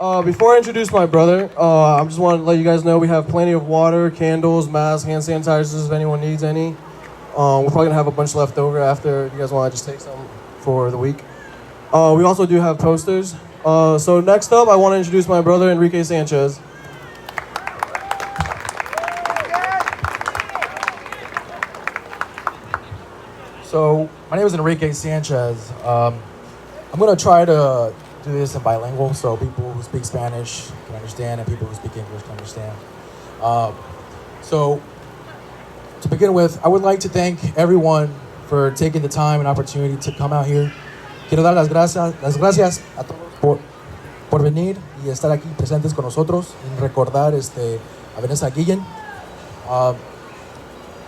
Before I introduce my brother, I just want to let you guys know we have plenty of water, candles, masks, hand sanitizers if anyone needs any. We're probably gonna have a bunch left over after. If you guys want to just take some for the week. We also do have posters. So next up, I want to introduce my brother Enrique Sanchez. So my name is Enrique Sanchez. I'm gonna try to do this in bilingual, so people who speak Spanish can understand and people who speak English can understand. So to begin with, I would like to thank everyone for taking the time and opportunity to come out here. Quiero dar las gracias a todos por venir y estar aquí presentes con nosotros y recordar a Vanessa Guillen.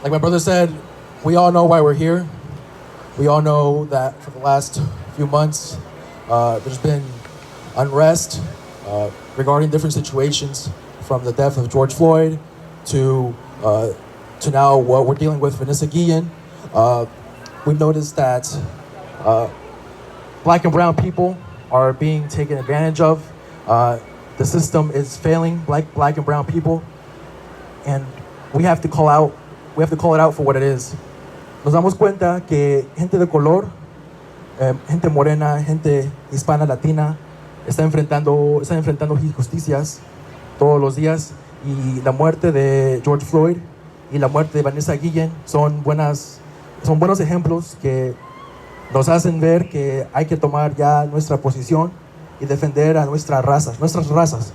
Like my brother said, we all know why we're here. We all know that for the last few months, there's been unrest regarding different situations, from the death of George Floyd to now what we're dealing with Vanessa Guillen. We've noticed that Black and brown people are being taken advantage of. The system is failing Black and brown people, and we have to call it out for what it is. Nos damos cuenta que gente de color, gente morena, gente hispana, latina, está enfrentando injusticias todos los días, y la muerte de George Floyd y la muerte de Vanessa Guillen son buenos ejemplos que nos hacen ver que hay que tomar ya nuestra posición y defender a nuestras razas.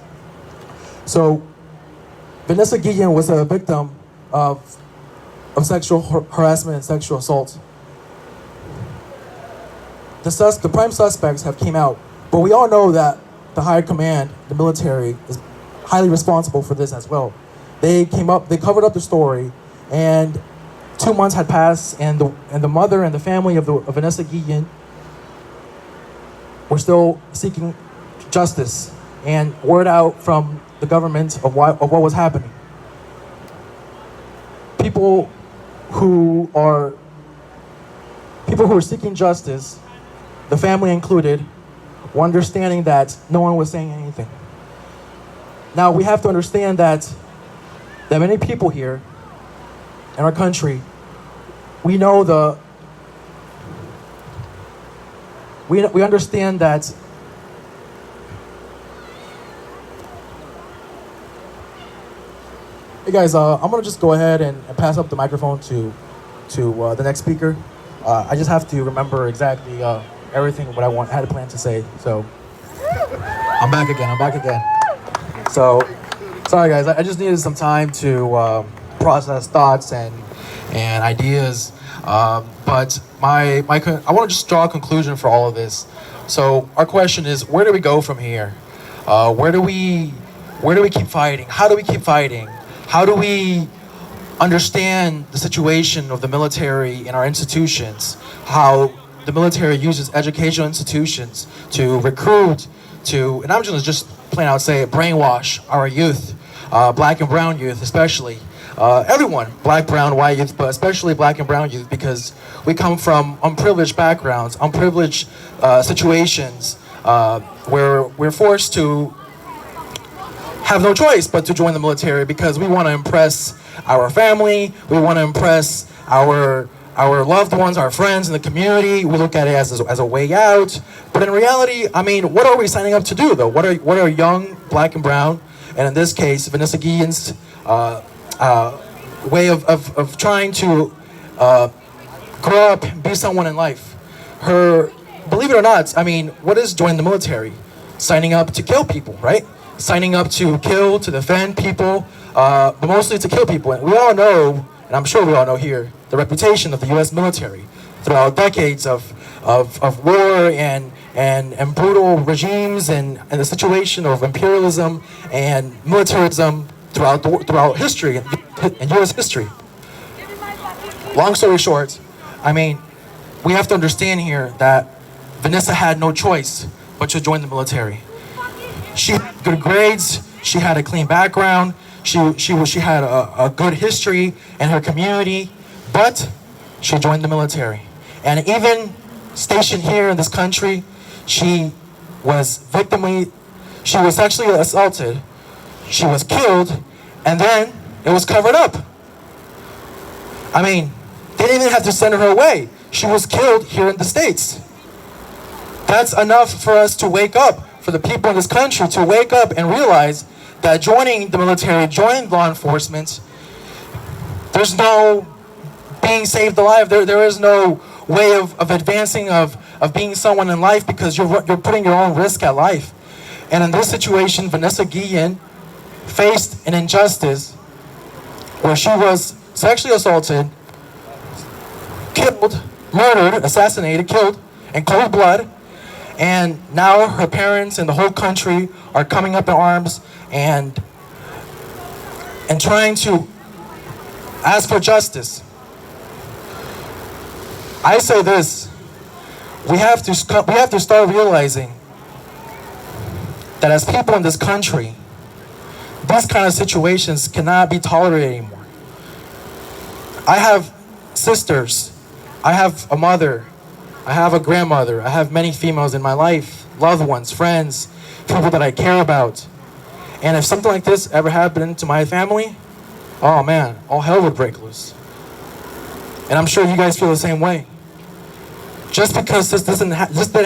So, Vanessa Guillen was a victim of sexual harassment and sexual assault. The prime suspects have came out, but we all know that the higher command, the military, is highly responsible for this as well. They covered up the story, and 2 months had passed, and the mother and the family of Vanessa Guillen were still seeking justice and word out from the government of what was happening. People who are seeking justice, the family included, were understanding that no one was saying anything. Now we have to understand that many people here in our country, we understand that hey guys, I'm gonna just go ahead and pass up the microphone to the next speaker. I just have to remember exactly everything what I had planned to say. So I'm back again. So sorry guys, I just needed some time to process thoughts and ideas. But I want to just draw a conclusion for all of this. So our question is, where do we go from here? Where do we keep fighting? How do we keep fighting? How do we understand the situation of the military in our institutions? How the military uses educational institutions to recruit, and I'm just plain out say it, brainwash our youth, Black and brown youth especially. Everyone, Black, brown, white youth, but especially Black and brown youth, because we come from unprivileged backgrounds, unprivileged situations, where we're forced to have no choice but to join the military because we want to impress our family, we want to impress our loved ones, our friends in the community. We look at it as a way out. But in reality, I mean, what are we signing up to do though? What are young Black and brown, and in this case, Vanessa Guillen's way of trying to grow up and be someone in life? Believe it or not, I mean, what is joining the military? Signing up to kill people, right? Signing up to kill, to defend people, but mostly to kill people. And we all know, and I'm sure we all know here, the reputation of the U.S. military throughout decades of war and brutal regimes and the situation of imperialism and militarism throughout history and U.S. history. Long story short, I mean, we have to understand here that Vanessa had no choice but to join the military. She had good grades, she had a clean background, she had a good history in her community, but she joined the military. And even stationed here in this country, she was victimly She was sexually assaulted. She was killed, and then it was covered up. I mean, they didn't even have to send her away. She was killed here in the States. That's enough for us to wake up, for the people in this country to wake up and realize that joining the military, joining law enforcement, there's no being saved alive. There is no way of advancing, of being someone in life, because you're putting your own risk at life. And in this situation, Vanessa Guillen faced an injustice where she was sexually assaulted, killed, murdered, assassinated, killed in cold blood. And now her parents and the whole country are coming up in arms and trying to ask for justice. I say this: we have to start realizing that as people in this country, these kind of situations cannot be tolerated anymore. I have sisters, I have a mother, I have a grandmother, I have many females in my life, loved ones, friends, people that I care about. And if something like this ever happened to my family, oh man, all hell would break loose. And I'm sure you guys feel the same way. Just because this didn't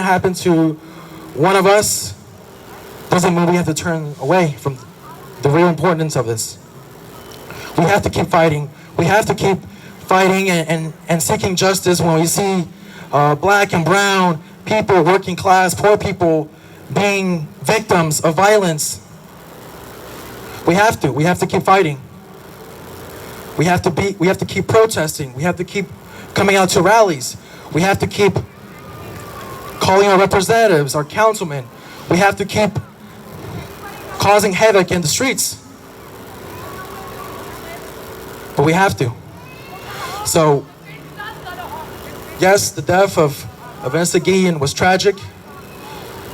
happen to one of us, doesn't mean we have to turn away from the real importance of this. We have to keep fighting. We have to keep fighting and seeking justice when we see black and brown people, working class, poor people being victims of violence. We have to keep fighting. We have to keep protesting. We have to keep coming out to rallies. We have to keep calling our representatives, our councilmen. We have to keep causing havoc in the streets. But we have to. So, yes, the death of Vanessa Guillen was tragic.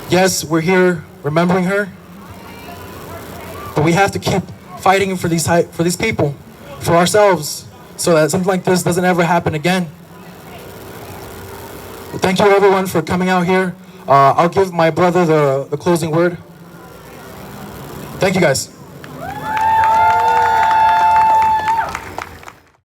Yes, we're here remembering her. But we have to keep fighting for these people, for ourselves, so that something like this doesn't ever happen again. Thank you everyone for coming out here. I'll give my brother the closing word. Thank you guys.